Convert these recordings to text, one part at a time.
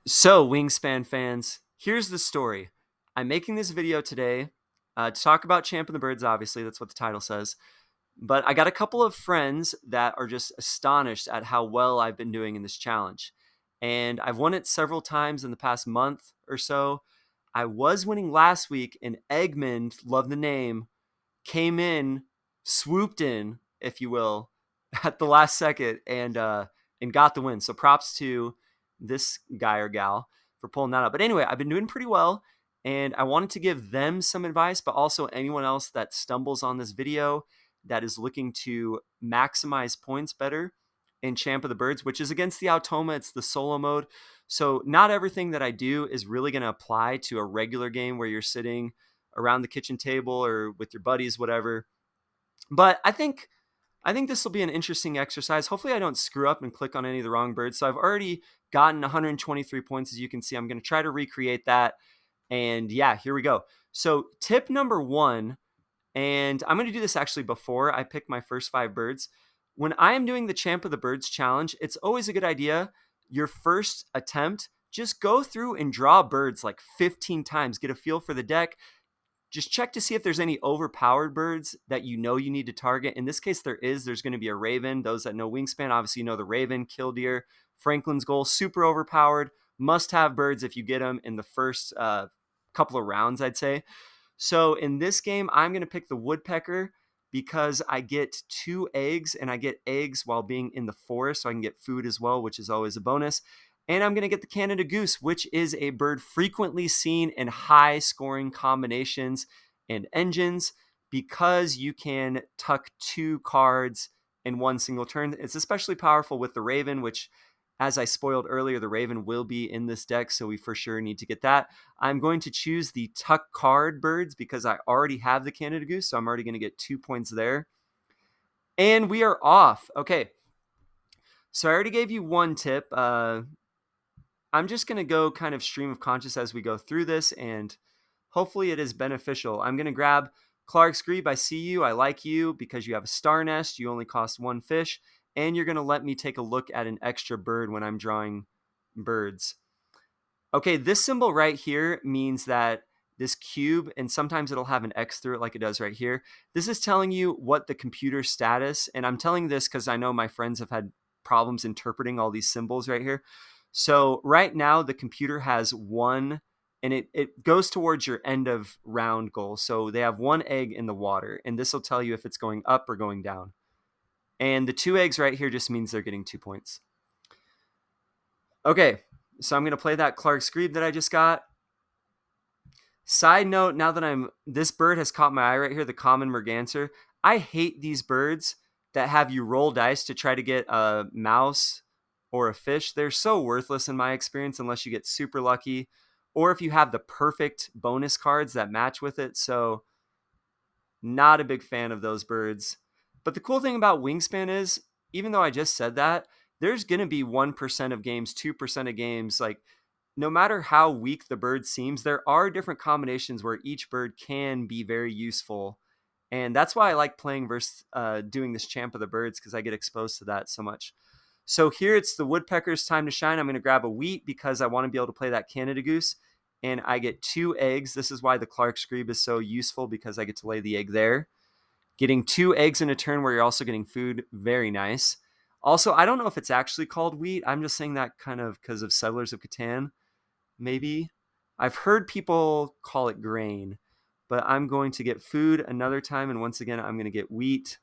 So, Wingspan fans, here's the story. I'm making this video today to talk about Champ and the Birds, obviously, that's what the title says. But I got a couple of friends that are just astonished at how well I've been doing in this challenge. And I've won it several times in the past month or so. I was winning last week, and Eggman, love the name, came in, swooped in, if you will, at the last second and got the win. So props to this guy or gal for pulling that up. But anyway, I've been doing pretty well, and I wanted to give them some advice, but also anyone else that stumbles on this video that is looking to maximize points better in Champ of the Birds, which is against the Automa. It's the solo mode. So not everything that I do is really going to apply to a regular game where you're sitting around the kitchen table or with your buddies, whatever. But I think this will be an interesting exercise. Hopefully I don't screw up and click on any of the wrong birds. So I've already gotten 123 points, as you can see. I'm going to try to recreate that. And yeah, here we go. So tip number one, and I'm going to do this actually before I pick my first 5 birds. When I am doing the Champ of the Birds challenge, it's always a good idea. Your first attempt, just go through and draw birds like 15 times. Get a feel for the deck. Just check to see if there's any overpowered birds that you know you need to target. In this case, there is. There's going to be a raven. Those that know Wingspan, obviously, you know the raven, killdeer, Franklin's goal, super overpowered. Must have birds if you get them in the first couple of rounds, I'd say. So in this game, I'm going to pick the woodpecker because I get 2 eggs, and I get eggs while being in the forest, so I can get food as well, which is always a bonus. And I'm going to get the Canada goose, which is a bird frequently seen in high scoring combinations and engines because you can tuck 2 cards in one single turn. It's especially powerful with the raven, which, as I spoiled earlier, the raven will be in this deck, so we for sure need to get that. I'm going to choose the tuck card birds because I already have the Canada goose, so I'm already going to get 2 points there. And we are off. Okay, so I already gave you one tip. I'm just going to go kind of stream of conscious as we go through this, and hopefully it is beneficial. I'm going to grab Clark's Grebe. I see you. I like you because you have a star nest. You only cost 1 fish, and you're going to let me take a look at an extra bird when I'm drawing birds. Okay, this symbol right here means that this cube, and sometimes it'll have an X through it like it does right here. This is telling you what the computer status, and I'm telling this because I know my friends have had problems interpreting all these symbols right here. So right now the computer has 1, and it goes towards your end of round goal. So they have 1 egg in the water, and this will tell you if it's going up or going down. And the 2 eggs right here just means they're getting 2 points. Okay, so I'm going to play that Clark's Grebe that I just got. Side note, now that this bird has caught my eye right here, the common merganser. I hate these birds that have you roll dice to try to get a mouse or a fish. They're so worthless in my experience unless you get super lucky or if you have the perfect bonus cards that match with it. So not a big fan of those birds. But the cool thing about Wingspan is, even though I just said that, there's going to be 1% of games, 2% of games, like no matter how weak the bird seems, there are different combinations where each bird can be very useful. And that's why I like playing versus doing this Champ of the Birds, because I get exposed to that so much. So here it's the woodpecker's time to shine. I'm going to grab a wheat because I want to be able to play that Canada goose. And I get 2 eggs. This is why the Clark's Grebe is so useful, because I get to lay the egg there. Getting 2 eggs in a turn where you're also getting food, very nice. Also, I don't know if it's actually called wheat. I'm just saying that kind of because of Settlers of Catan, maybe. I've heard people call it grain, but I'm going to get food another time, and once again, I'm going to get wheat.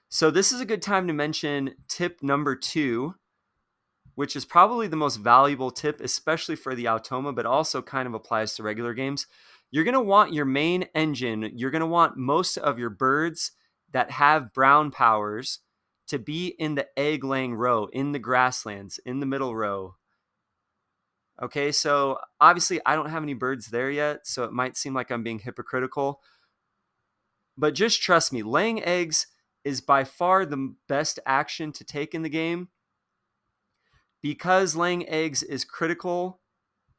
So this is a good time to mention tip number 2, which is probably the most valuable tip, especially for the Automa, but also kind of applies to regular games. You're going to want your main engine. You're going to want most of your birds that have brown powers to be in the egg laying row, in the grasslands, in the middle row. Okay, so obviously I don't have any birds there yet, so it might seem like I'm being hypocritical. But just trust me, laying eggs is by far the best action to take in the game, because laying eggs is critical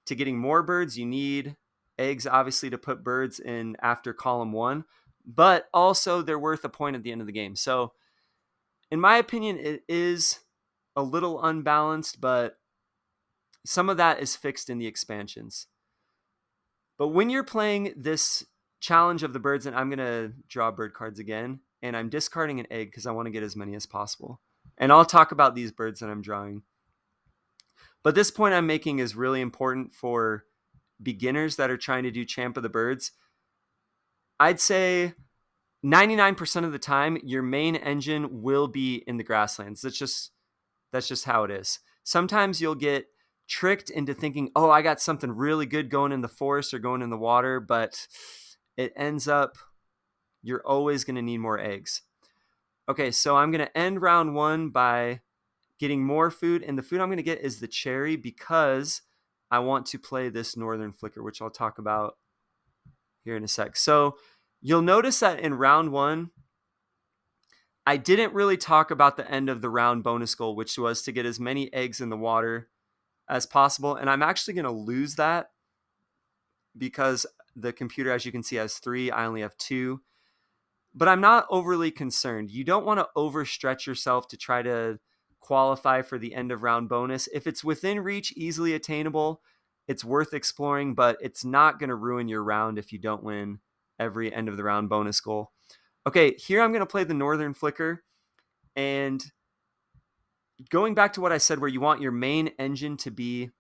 to getting more birds. You need eggs, obviously, to put birds in after column 1, but also they're worth a point at the end of the game. So in my opinion, it is a little unbalanced, but some of that is fixed in the expansions. But when you're playing this challenge of the birds, and I'm going to draw bird cards again, and I'm discarding an egg because I want to get as many as possible. And I'll talk about these birds that I'm drawing. But this point I'm making is really important for beginners that are trying to do Champ of the Birds. I'd say 99% of the time, your main engine will be in the grasslands. That's just how it is. Sometimes you'll get tricked into thinking, oh, I got something really good going in the forest or going in the water, but it ends up you're always going to need more eggs. Okay, so I'm going to end round 1 by getting more food, and the food I'm going to get is the cherry because I want to play this northern flicker, which I'll talk about here in a sec. So you'll notice that in round 1, I didn't really talk about the end of the round bonus goal, which was to get as many eggs in the water as possible. And I'm actually going to lose that because the computer, as you can see, has 3. I only have 2. But I'm not overly concerned. You don't want to overstretch yourself to try to qualify for the end of round bonus. If it's within reach, easily attainable, it's worth exploring, but it's not going to ruin your round if you don't win every end of the round bonus goal. Okay, here I'm going to play the northern flicker, and going back to what I said where you want your main engine to be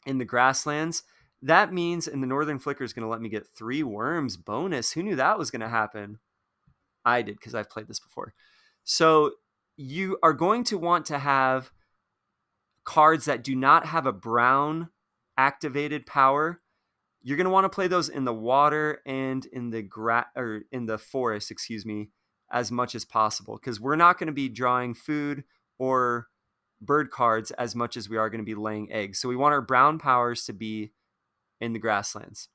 in the grasslands, that means in the northern flicker is going to let me get 3 worms bonus. Who knew that was going to happen? I did because I've played this before. So you are going to want to have cards that do not have a brown activated power. You're going to want to play those in the water and in the forest, as much as possible, because we're not going to be drawing food or bird cards as much as we are going to be laying eggs. So we want our brown powers to be in the grasslands.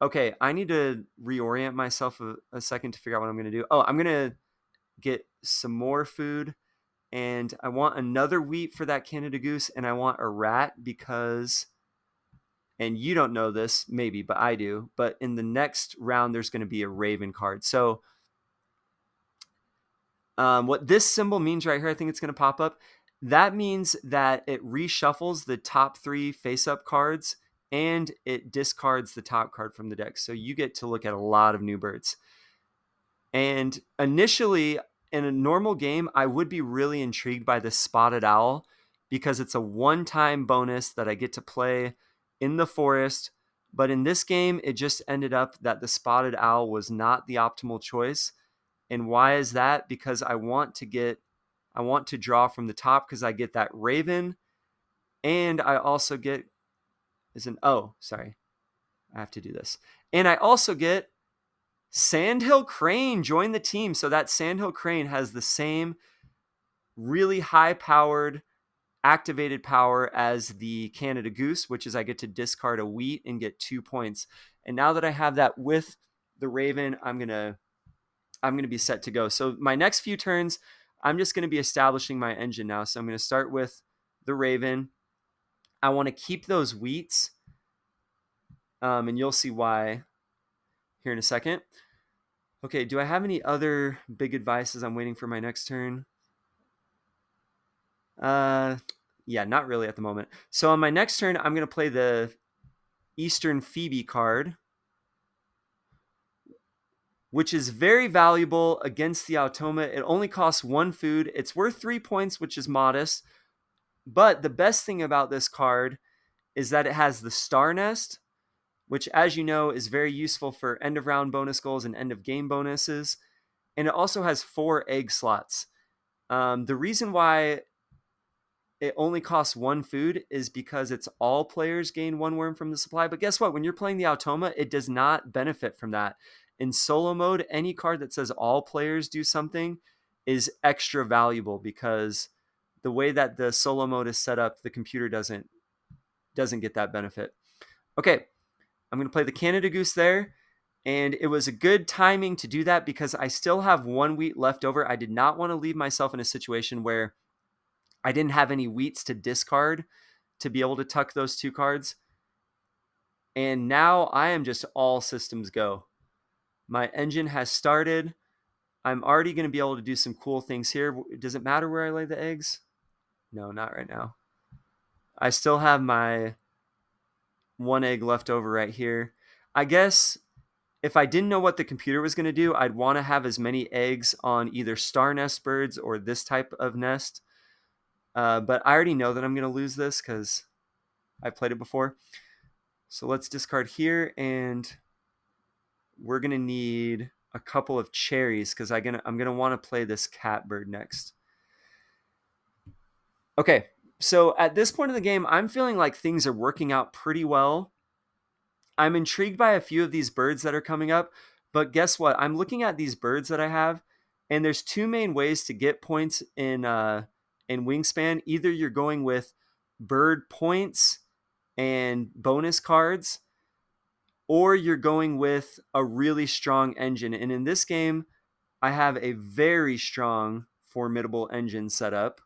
Okay, I need to reorient myself a second to figure out what I'm going to do. Oh, I'm going to get some more food, and I want another wheat for that Canada goose, and I want a rat because, and you don't know this maybe, but I do, but in the next round there's going to be a raven card. So what this symbol means right here, I think it's going to pop up. That means that it reshuffles the top 3 face-up cards, and it discards the top card from the deck. So you get to look at a lot of new birds. And initially, in a normal game, I would be really intrigued by the spotted owl because it's a one-time bonus that I get to play in the forest. But in this game, it just ended up that the spotted owl was not the optimal choice. And why is that? Because I want to draw from the top because I get that raven, and I also get I have to do this. And I also get Sandhill Crane join the team. So that Sandhill Crane has the same really high-powered activated power as the Canada Goose, which is I get to discard a wheat and get 2 points. And now that I have that with the Raven, I'm gonna be set to go. So my next few turns, I'm just gonna be establishing my engine now. So I'm gonna start with the Raven. I want to keep those wheats, and you'll see why here in a second. Okay, do I have any other big advice as I'm waiting for my next turn? Yeah, not really at the moment. So on my next turn, I'm going to play the Eastern Phoebe card, which is very valuable against the Automa. It only costs 1 food. It's worth 3 points, which is modest. But the best thing about this card is that it has the Star Nest, which, as you know, is very useful for end of round bonus goals and end of game bonuses. And it also has 4 egg slots. The reason why it only costs 1 food is because it's all players gain 1 worm from the supply. But guess what? When you're playing the Automa, it does not benefit from that. In solo mode, any card that says all players do something is extra valuable because the way that the solo mode is set up, the computer doesn't get that benefit. Okay, I'm going to play the Canada Goose there. And it was a good timing to do that because I still have 1 wheat left over. I did not want to leave myself in a situation where I didn't have any wheats to discard to be able to tuck those 2 cards. And now I am just all systems go. My engine has started. I'm already going to be able to do some cool things here. Does it matter where I lay the eggs? No, not right now. I still have my 1 egg left over right here. I guess if I didn't know what the computer was going to do, I'd want to have as many eggs on either star nest birds or this type of nest. But I already know that I'm going to lose this because I played it before. So let's discard here, and we're going to need a couple of cherries because I'm gonna want to play this catbird next. Okay, so at this point in the game, I'm feeling like things are working out pretty well. I'm intrigued by a few of these birds that are coming up, but guess what? I'm looking at these birds that I have, and there's two main ways to get points in Wingspan. Either you're going with bird points and bonus cards, or you're going with a really strong engine. And in this game, I have a very strong, formidable engine set up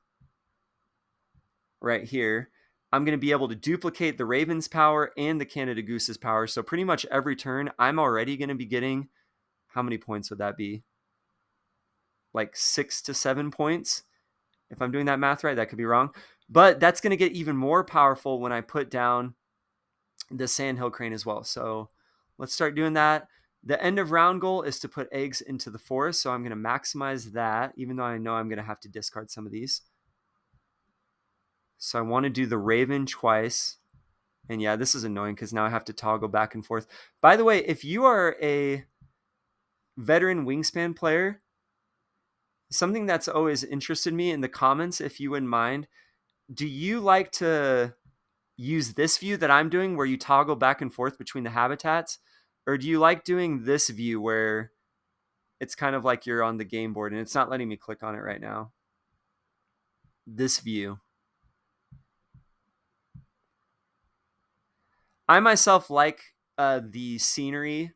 right here. I'm going to be able to duplicate the Raven's power and the Canada Goose's power. So pretty much every turn, I'm already going to be getting, how many points would that be? Like 6 to 7 points. If I'm doing that math right, that could be wrong. But that's going to get even more powerful when I put down the Sandhill Crane as well. So let's start doing that. The end of round goal is to put eggs into the forest. So I'm going to maximize that, even though I know I'm going to have to discard some of these. So I want to do the Raven twice. And yeah, this is annoying because now I have to toggle back and forth. By the way, if you are a veteran Wingspan player, something that's always interested me in the comments, if you wouldn't mind, do you like to use this view that I'm doing where you toggle back and forth between the habitats? Or do you like doing this view where it's kind of like you're on the game board and it's not letting me click on it right now? This view. I myself like the scenery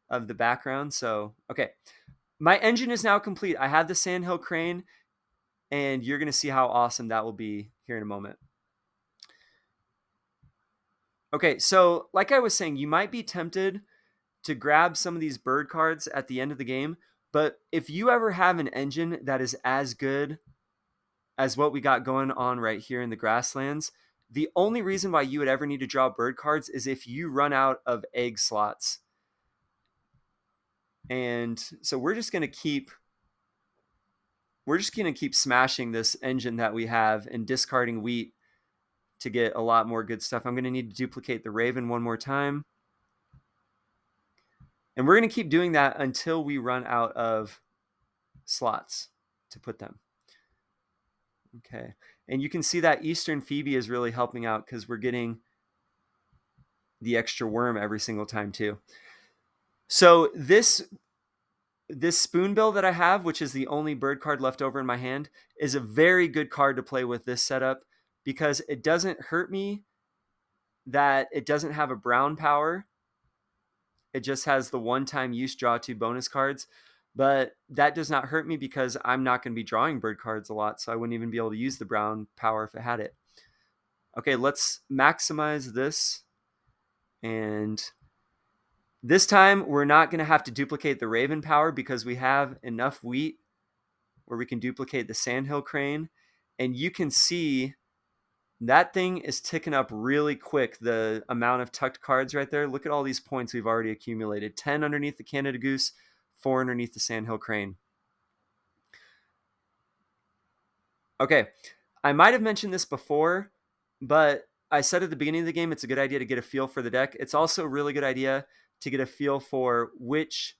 of the background. So, okay. My engine is now complete. I have the Sandhill Crane, and you're going to see how awesome that will be here in a moment. Okay, so like I was saying, you might be tempted to grab some of these bird cards at the end of the game, but if you ever have an engine that is as good as what we got going on right here in the grasslands, the only reason why you would ever need to draw bird cards is if you run out of egg slots. And so we're just going to keep smashing this engine that we have and discarding wheat to get a lot more good stuff. I'm going to need to duplicate the Raven one more time. And we're going to keep doing that until we run out of slots to put them. Okay. And you can see that Eastern Phoebe is really helping out because we're getting the extra worm every single time too. So this spoonbill that I have, which is the only bird card left over in my hand, is a very good card to play with this setup because it doesn't hurt me that it doesn't have a brown power. It just has the one-time use draw 2 bonus cards, but that does not hurt me because I'm not going to be drawing bird cards a lot, so I wouldn't even be able to use the brown power if it had it. Okay, let's maximize this, and this time we're not going to have to duplicate the Raven power because we have enough wheat where we can duplicate the Sandhill Crane, and you can see that thing is ticking up really quick, the amount of tucked cards right there. Look at all these points we've already accumulated. 10 underneath the Canada Goose, 4 underneath the Sandhill Crane. Okay, I might have mentioned this before, but I said at the beginning of the game it's a good idea to get a feel for the deck. It's also a really good idea to get a feel for which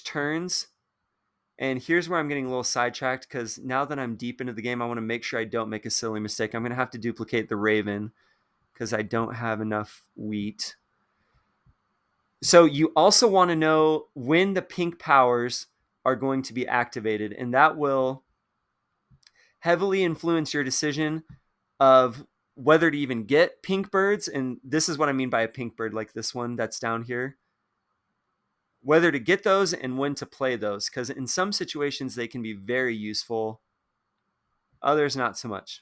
turns. And here's where I'm getting a little sidetracked because now that I'm deep into the game, I want to make sure I don't make a silly mistake. I'm going to have to duplicate the Raven because I don't have enough wheat. So you also want to know when the pink powers are going to be activated, and that will heavily influence your decision of whether to even get pink birds. And this is what I mean by a pink bird, like this one that's down here. Whether to get those and when to play those, because in some situations they can be very useful, others not so much.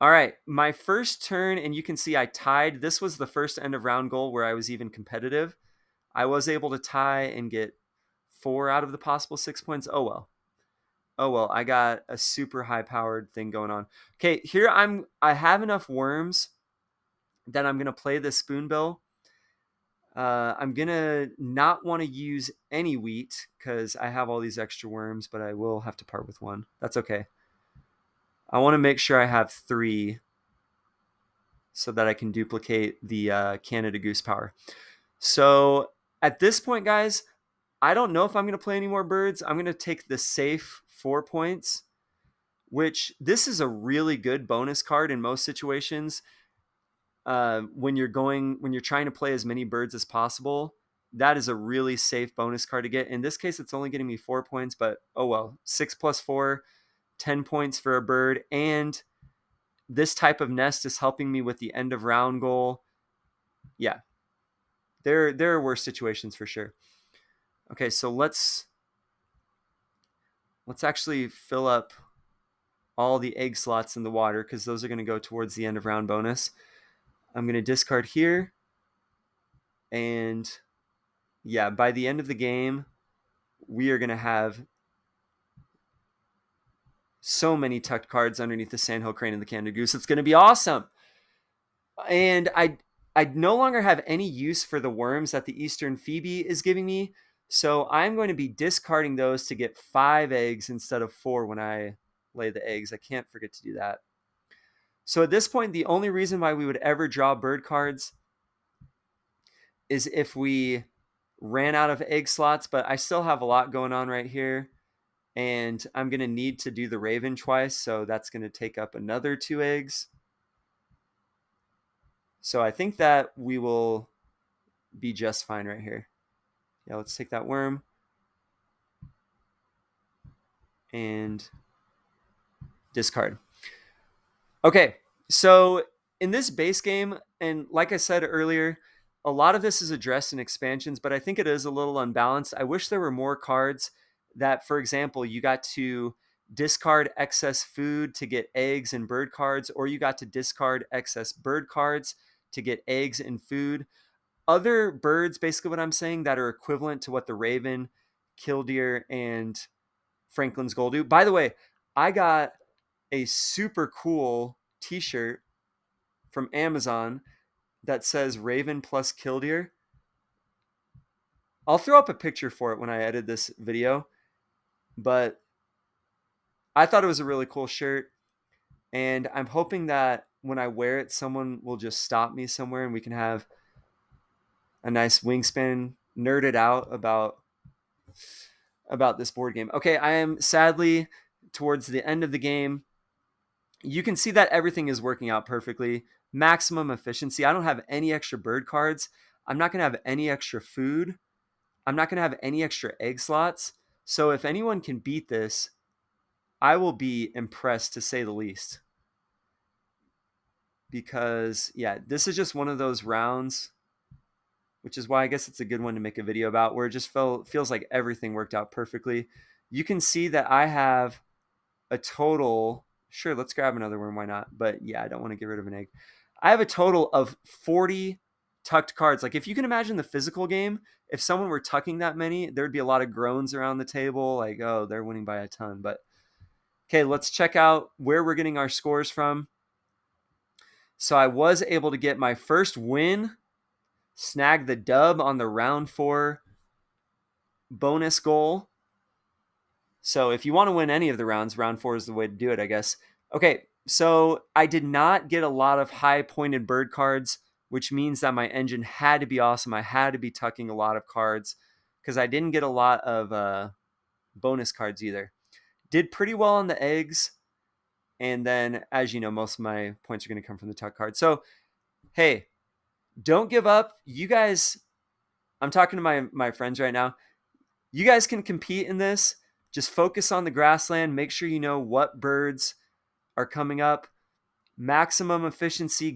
All right, my first turn, and you can see I tied. This was the first end of round goal where I was even competitive. I was able to tie and get 4 out of the possible 6 points. Oh well. Oh well, I got a super high powered thing going on. Okay, here I have enough worms that I'm gonna play the spoonbill. I'm gonna not want to use any wheat because I have all these extra worms, but I will have to part with one. That's okay. I want to make sure I have 3 so that I can duplicate the Canada Goose power. So at this point, guys, I don't know if I'm going to play any more birds. I'm going to take the safe 4 points, which this is a really good bonus card in most situations. When you're trying to play as many birds as possible, that is a really safe bonus card to get. In this case, it's only getting me 4 points, but oh well. 6 plus 4, 10 points for a bird, and this type of nest is helping me with the end of round goal. Yeah, there are worse situations for sure. Okay, so let's actually fill up all the egg slots in the water because those are going to go towards the end of round bonus. I'm going to discard here, and yeah, by the end of the game, we are going to have so many tucked cards underneath the Sandhill Crane and the Canada Goose. It's going to be awesome. And I no longer have any use for the worms that the Eastern Phoebe is giving me. So I'm going to be discarding those to get 5 eggs instead of 4 when I lay the eggs. I can't forget to do that. So at this point, the only reason why we would ever draw bird cards is if we ran out of egg slots, but I still have a lot going on right here. And I'm going to need to do the Raven twice, so that's going to take up another 2 eggs. So I think that we will be just fine right here. Yeah, let's take that worm and discard. Okay, so in this base game, and like I said earlier, a lot of this is addressed in expansions, but I think it is a little unbalanced. I wish there were more cards that, for example, you got to discard excess food to get eggs and bird cards, or you got to discard excess bird cards to get eggs and food. Other birds, basically what I'm saying, that are equivalent to what the raven, killdeer, and Franklin's gold do. By the way, I got a super cool t-shirt from Amazon that says Raven plus Killdeer. I'll throw up a picture for it when I edit this video, but I thought it was a really cool shirt, and I'm hoping that when I wear it, someone will just stop me somewhere and we can have a nice Wingspan nerded out about this board game. Okay, I am sadly towards the end of the game. You can see that everything is working out perfectly. Maximum efficiency. I don't have any extra bird cards. I'm not going to have any extra food. I'm not going to have any extra egg slots. So if anyone can beat this, I will be impressed to say the least. Because, yeah, this is just one of those rounds, which is why I guess it's a good one to make a video about, where it just feels like everything worked out perfectly. You can see that I have a total, sure, let's grab another worm, why not? But yeah, I don't want to get rid of an egg. I have a total of 40 tucked cards. Like if you can imagine the physical game, if someone were tucking that many, there'd be a lot of groans around the table, like, oh, they're winning by a ton. But okay, let's check out where we're getting our scores from. So I was able to get my first win, snag the dub on the round 4 bonus goal. So if you want to win any of the rounds, round 4 is the way to do it, I guess. Okay, so I did not get a lot of high pointed bird cards, which means that my engine had to be awesome. I had to be tucking a lot of cards because I didn't get a lot of bonus cards either. Did pretty well on the eggs. And then, as you know, most of my points are going to come from the tuck card. So, hey, don't give up. You guys, I'm talking to my friends right now. You guys can compete in this. Just focus on the grassland. Make sure you know what birds are coming up. Maximum efficiency.